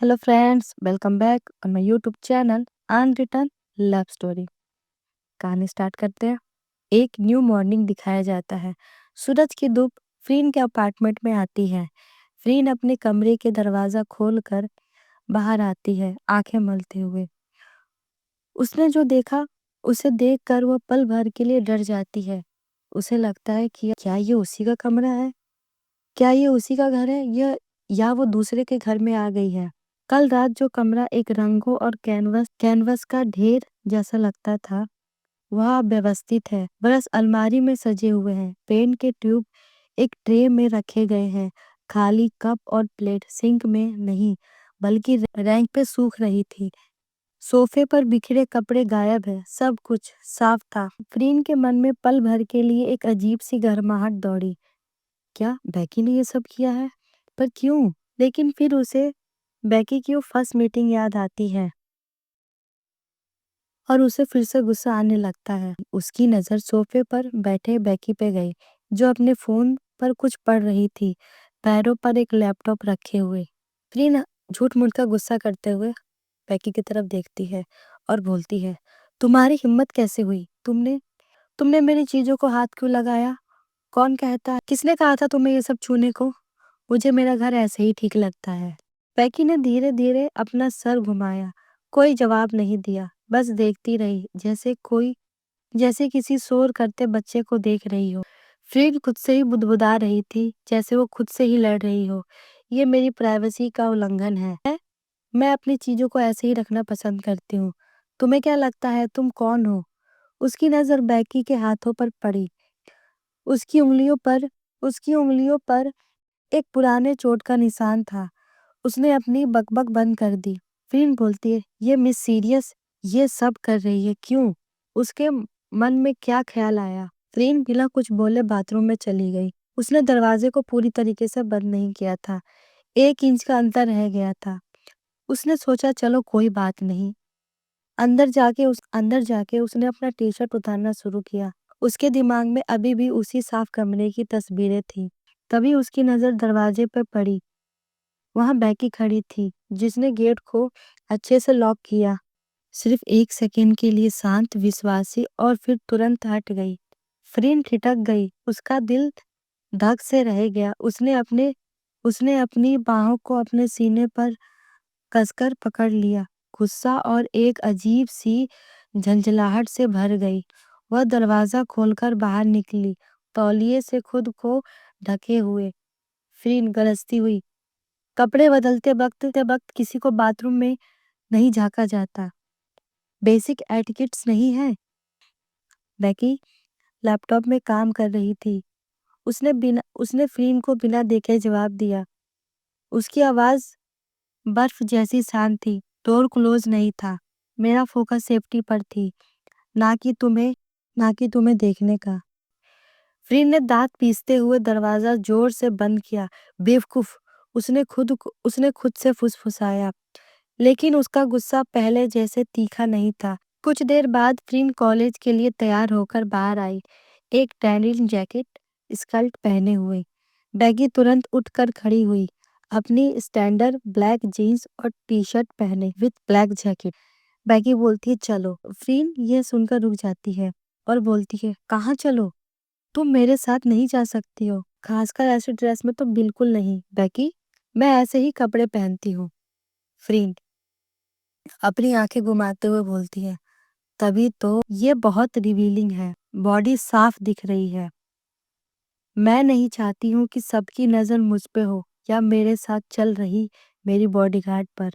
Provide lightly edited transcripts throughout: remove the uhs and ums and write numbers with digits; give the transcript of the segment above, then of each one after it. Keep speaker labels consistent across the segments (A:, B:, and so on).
A: Hello friends, welcome back on my YouTube channel unwritten love story. कहानी start करते हैं। एक न्यू मॉर्निंग दिखाया जाता है। सूरज की धूप फ्रीन के अपार्टमेंट में आती है। फ्रीन अपने कमरे के दरवाजा खोलकर बाहर आती है, आंखें मलते हुए। उसने जो देखा उसे देखकर वह पल भर के लिए डर जाती है। उसे लगता है कि क्या ये उसी का कमरा है, क्या ये उसी का घर है या वो दूसरे के घर में आ गई है। कल रात जो कमरा एक रंगों और कैनवस का ढेर जैसा लगता था, वह अब व्यवस्थित है। ब्रश अलमारी में सजे हुए हैं, पेन के ट्यूब एक ट्रे में रखे गए हैं। खाली कप और प्लेट सिंक में नहीं बल्कि रैंक पे सूख रही थी। सोफे पर बिखरे कपड़े गायब है, सब कुछ साफ था। फ्रीन के मन में पल भर के लिए एक अजीब सी गर्माहट दौड़ी। क्या बेकी ने ये सब किया है? पर क्यों? लेकिन फिर उसे बेकी की वो फर्स्ट मीटिंग याद आती है और उसे फिर से गुस्सा आने लगता है। उसकी नज़र सोफे पर बैठे बेकी पे गई, जो अपने फोन पर कुछ पढ़ रही थी, पैरों पर एक लैपटॉप रखे हुए। प्रीन झूठ मूठ का गुस्सा करते हुए बेकी की तरफ देखती है और बोलती है, तुम्हारी हिम्मत कैसे हुई? तुमने तुमने मेरी चीजों को हाथ क्यों लगाया? कौन कहता है? किसने कहा था तुम्हें ये सब छूने को? मुझे मेरा घर ऐसे ही ठीक लगता है। बेकी ने धीरे धीरे अपना सर घुमाया, कोई जवाब नहीं दिया, बस देखती रही, जैसे किसी शोर करते बच्चे को देख रही हो। फ्रीड खुद से ही बुदबुदा रही थी, जैसे वो खुद से ही लड़ रही हो। ये मेरी प्राइवेसी का उल्लंघन है। मैं अपनी चीजों को ऐसे ही रखना पसंद करती हूँ। तुम्हें क्या लगता है तुम कौन हो? उसकी नजर बेकी के हाथों पर पड़ी। उसकी उंगलियों पर उसकी उंगलियों पर एक पुराने चोट का निशान था। उसने अपनी बकबक बंद कर दी। फिर बोलती है, ये मिस सीरियस ये सब कर रही है क्यों? उसके मन में क्या ख्याल आया? फ्रीन बिना कुछ बोले बाथरूम में चली गई। उसने दरवाजे को पूरी तरीके से बंद नहीं किया था, 1 इंच का अंतर रह गया था। उसने सोचा चलो कोई बात नहीं। अंदर जाके उसने अपना टी शर्ट उतारना शुरू किया। उसके दिमाग में अभी भी उसी साफ कमरे की तस्वीरें थी। तभी उसकी नजर दरवाजे पर पड़ी। वहां बेकी खड़ी थी, जिसने गेट को अच्छे से लॉक किया। सिर्फ 1 सेकंड के लिए शांत, विश्वासी और फिर तुरंत हट गई। फ्रीन ठिठक गई, उसका दिल धक से रह गया। उसने अपनी बाहों को अपने सीने पर कसकर पकड़ लिया। गुस्सा और एक अजीब सी झंझलाहट से भर गई। वह दरवाजा खोलकर बाहर निकली, तौलिए से खुद को ढके हुए। फ्रीन गरजती हुई, कपड़े बदलते वक्त किसी को बाथरूम में नहीं झांका जाता, बेसिक एटिकेट्स नहीं है। बेकी लैपटॉप में काम कर रही थी। उसने फ्रीन को बिना देखे जवाब दिया। उसकी आवाज बर्फ जैसी शांत थी। डोर क्लोज नहीं था। मेरा फोकस सेफ्टी पर थी, ना कि तुम्हें ना कि तुम्हें देखने का। फ्रीन ने दांत पीसते हुए दरवाजा जोर से बंद किया। बेवकूफ, उसने खुद से फुसफुसाया। लेकिन उसका गुस्सा पहले जैसे तीखा नहीं था। कुछ देर बाद फ्रीन कॉलेज के लिए तैयार होकर बाहर आई, एक डेनिम जैकेट स्कर्ट पहने हुए। बैगी तुरंत उठकर खड़ी हुई, अपनी स्टैंडर्ड ब्लैक जीन्स और टी शर्ट पहने विद ब्लैक जैकेट। बैगी बोलती है चलो। फ्रीन ये सुनकर रुक जाती है और बोलती है, कहाँ चलो? तुम मेरे साथ नहीं जा सकती हो, खासकर ऐसे ड्रेस में तो बिल्कुल नहीं। बैगी, मैं ऐसे ही कपड़े पहनती हूँ। फ्रीन अपनी आंखें घुमाते हुए बोलती है, तभी तो ये बहुत रिवीलिंग है, बॉडी साफ दिख रही है। मैं नहीं चाहती हूँ कि सबकी नजर मुझ पे हो या मेरे साथ चल रही मेरी बॉडीगार्ड पर।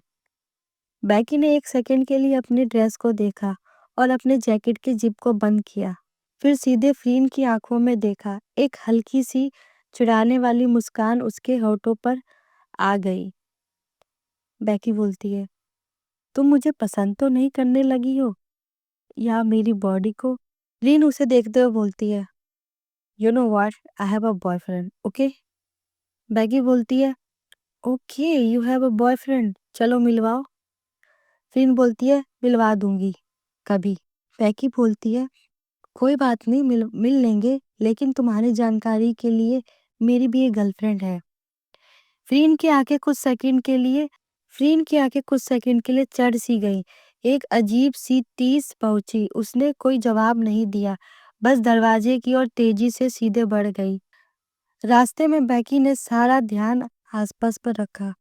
A: बैकी ने 1 सेकंड के लिए अपनी ड्रेस को देखा और अपने जैकेट की जिप को बंद किया। फिर सीधे फ्रीन की आंखों में देखा। एक हल्की सी चिढ़ाने वाली मुस्कान उसके होठों पर आ गई। बैकी बोलती है, तुम मुझे पसंद तो नहीं करने लगी हो या मेरी बॉडी को? रीन उसे देखते हुए बोलती है, you know what, I have a boyfriend, okay? Baggy बोलती है, okay you have a boyfriend, चलो मिलवाओ। रीन बोलती है, मिलवा दूंगी कभी। बैगी बोलती है, कोई बात नहीं, मिल लेंगे, लेकिन तुम्हारी जानकारी के लिए मेरी भी एक गर्लफ्रेंड है। फ्रीन की आंखें कुछ सेकंड के लिए फ्रीन की आंखें कुछ सेकंड के लिए चढ़ सी गई। एक अजीब सी टीस पहुंची। उसने कोई जवाब नहीं दिया, बस दरवाजे की ओर तेजी से सीधे बढ़ गई। रास्ते में बैकी ने सारा ध्यान आसपास पर रखा।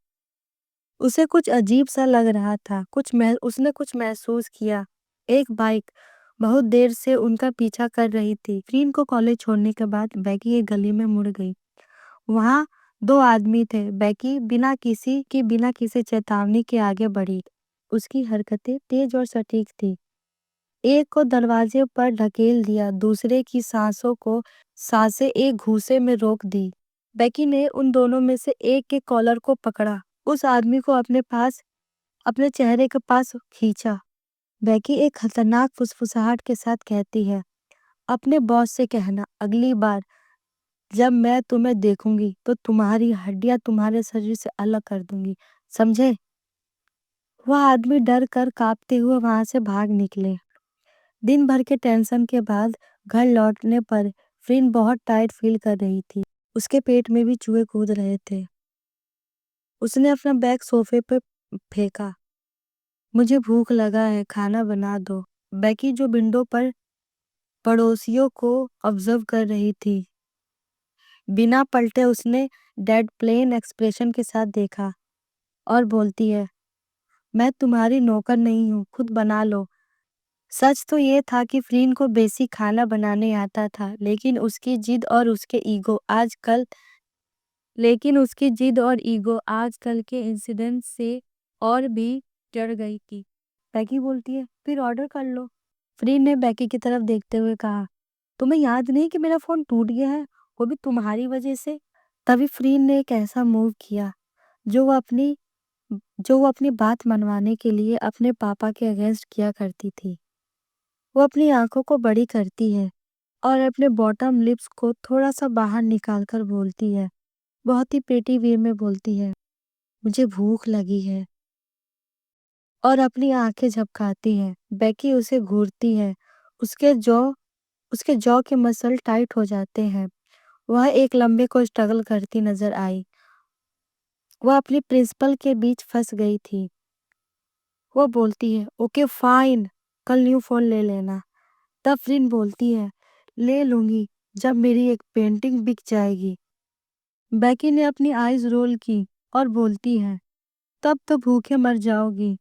A: उसे कुछ अजीब सा लग रहा था। उसने कुछ महसूस किया। एक बाइक बहुत देर से उनका पीछा कर रही थी। फ्रीन को कॉलेज छोड़ने के बाद बैकी एक गली में मुड़ गई। वहां दो आदमी थे। बैकी बिना किसी चेतावनी के आगे बढ़ी। उसकी हरकतें तेज और सटीक थी। एक को दरवाजे पर ढकेल दिया, दूसरे की सांसें एक घूंसे में रोक दी। बैकी ने उन दोनों में से एक के कॉलर को पकड़ा, उस आदमी को अपने चेहरे के पास खींचा। बैकी एक खतरनाक फुसफुसाहट के साथ कहती है, अपने बॉस से कहना अगली बार जब मैं तुम्हें देखूंगी तो तुम्हारी हड्डियां तुम्हारे शरीर से अलग कर दूंगी, समझे? वह आदमी डर कर कांपते हुए वहां से भाग निकले। दिन भर के टेंशन के बाद घर लौटने पर फ्रिन बहुत टायर्ड फील कर रही थी। उसके पेट में भी चूहे कूद रहे थे। उसने अपना बैग सोफे पर फेंका। मुझे भूख लगा है, खाना बना दो। बैकी जो विंडो पर पड़ोसियों को ऑब्जर्व कर रही थी, बिना पलटे उसने डेड प्लेन एक्सप्रेशन के साथ देखा और बोलती है, मैं तुम्हारी नौकर नहीं हूँ, खुद बना लो। सच तो ये था कि फ्रीन को बेसिक खाना बनाने आता था, लेकिन उसकी जिद और ईगो आजकल के इंसिडेंट से और भी डर गई थी। बैकी बोलती है, फिर ऑर्डर कर लो। फ्रीन ने बैकी की तरफ देखते हुए कहा, तुम्हें याद नहीं कि मेरा फोन टूट गया है, वो भी तुम्हारी वजह से? तभी फ्रीन ने एक ऐसा मूव किया जो वो अपनी बात मनवाने के लिए अपने पापा के अगेंस्ट किया करती थी। वो अपनी आंखों को बड़ी करती है और अपने बॉटम लिप्स को थोड़ा सा बाहर निकालकर बोलती है, बहुत ही पेटी वे में बोलती है, मुझे भूख लगी है, और अपनी आंखें झपकाती है। बैकी उसे घूरती है। उसके जॉ उसके जॉ के मसल टाइट हो जाते हैं। वह एक लंबे को स्ट्रगल करती नजर आई। वह अपनी प्रिंसिपल के बीच फंस गई थी। वो बोलती है, ओके फाइन, कल न्यू फोन ले लेना। तब फ्रिन बोलती है, ले लूंगी जब मेरी एक पेंटिंग बिक जाएगी। बैकी ने अपनी आईज रोल की और बोलती है, तब तो भूखे मर जाओगी।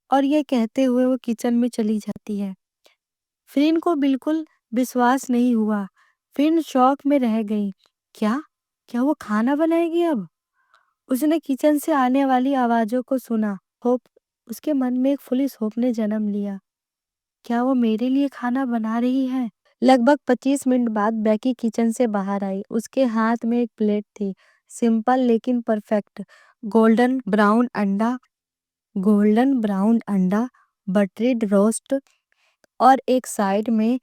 A: और ये कहते हुए वो किचन में चली जाती है। फ्रिन को बिल्कुल विश्वास नहीं हुआ। फ्रिन शॉक में रह गई। क्या क्या वो खाना बनाएगी अब? उसने किचन से आने वाली आवाजों को सुना। होप उसके मन में एक फुलिस होप ने जन्म लिया। क्या वो मेरे लिए खाना बना रही है? लगभग 25 मिनट बाद बैकी किचन से बाहर आई। उसके हाथ में एक प्लेट थी, सिंपल लेकिन परफेक्ट। गोल्डन ब्राउन अंडा, बटरीड रोस्ट और एक साइड में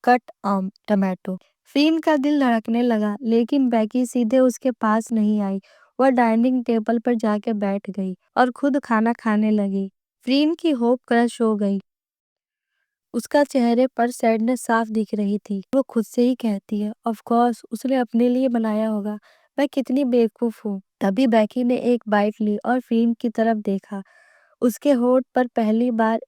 A: कट आम टमाटो। फ्रीन का दिल धड़कने लगा, लेकिन बैकी सीधे उसके पास नहीं आई। वह डाइनिंग टेबल पर जाके बैठ गई और खुद खाना खाने लगी। फ्रीन की होप क्रश हो गई। उसका चेहरे पर सैडनेस साफ दिख रही थी। वो खुद से ही कहती है, ऑफ कोर्स उसने अपने लिए बनाया होगा, मैं कितनी बेवकूफ हूँ। तभी बैकी ने एक बाइट ली और फ्रीन की तरफ देखा। उसके होठ पर पहली बार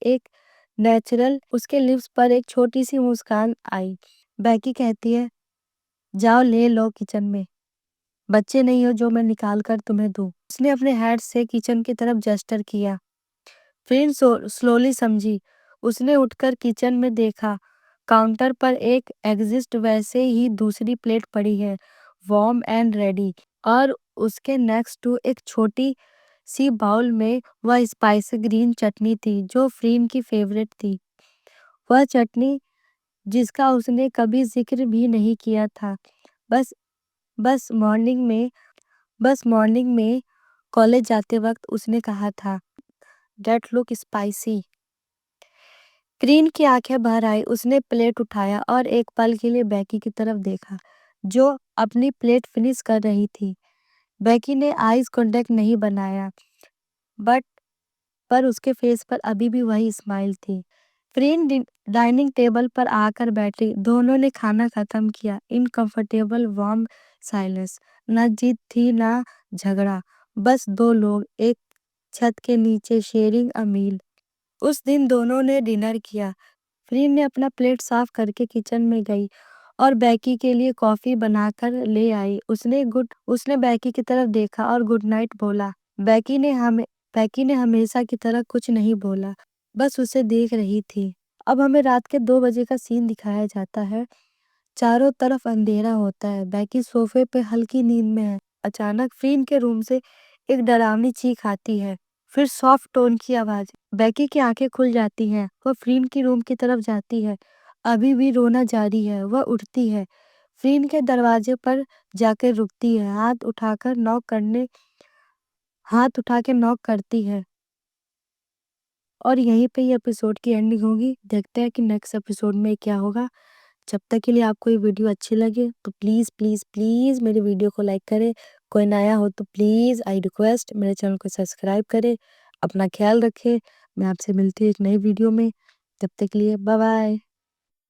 A: उसके लिप्स पर एक छोटी सी मुस्कान आई। बैकी कहती है, जाओ ले लो किचन में, बच्चे नहीं हो जो मैं निकाल कर तुम्हें दूं। उसने अपने हैंड से किचन की तरफ जेस्चर किया। फ्रेंड स्लोली समझी। उसने उठकर किचन में देखा। काउंटर पर एक एग्जिस्ट वैसे ही दूसरी प्लेट पड़ी है, वार्म एंड रेडी। और उसके नेक्स्ट टू एक छोटी सी बाउल में वह स्पाइसी ग्रीन चटनी थी जो फ्रीन की फेवरेट थी। वह चटनी जिसका उसने कभी जिक्र भी नहीं किया था। बस बस मॉर्निंग में कॉलेज जाते वक्त उसने कहा था, डेट लुक स्पाइसी। क्रीन की आंखें भर आई। उसने प्लेट उठाया और एक पल के लिए बैकी की तरफ देखा, जो अपनी प्लेट फिनिश कर रही थी। बैकी ने आईज कांटेक्ट नहीं बनाया, बट पर उसके फेस पर अभी भी वही स्माइल थी। फ्रीन डाइनिंग टेबल पर आकर बैठी। दोनों ने खाना खत्म किया। Uncomfortable warm silence. ना जीत थी ना झगड़ा, बस दो लोग, एक छत के नीचे शेयरिंग अ मील। उस दिन दोनों ने डिनर किया। फ्रीन ने अपना प्लेट साफ करके किचन में गई और बैकी के लिए कॉफी बनाकर ले आई। उसने बैकी की तरफ देखा और गुड नाइट बोला। बैकी ने हमेशा की तरह कुछ नहीं बोला, बस उसे देख रही थी। अब हमें रात के 2 बजे का सीन दिखाया जाता है। चारों तरफ अंधेरा होता है। बैकी सोफे पे हल्की नींद में है। अचानक फ्रीन के रूम से एक डरावनी चीख आती है, फिर सॉफ्ट टोन की आवाज। बैकी की आंखें खुल जाती हैं। वह फ्रीन की रूम की तरफ जाती है। अभी भी रोना जारी है। वह उठती है, फ्रीन के दरवाजे पर जाकर रुकती है, हाथ उठा के नॉक करती है। और यहीं पे ये एपिसोड की एंडिंग होगी। देखते हैं कि नेक्स्ट एपिसोड में क्या होगा। जब तक के लिए आपको ये वीडियो अच्छी लगे तो प्लीज़ प्लीज़ प्लीज़ मेरे वीडियो को लाइक करें। कोई नया हो तो प्लीज़ आई रिक्वेस्ट मेरे चैनल को सब्सक्राइब करें। अपना ख्याल रखें। मैं आपसे मिलती हूँ एक नई वीडियो में। तब तक के लिए बाय बाय।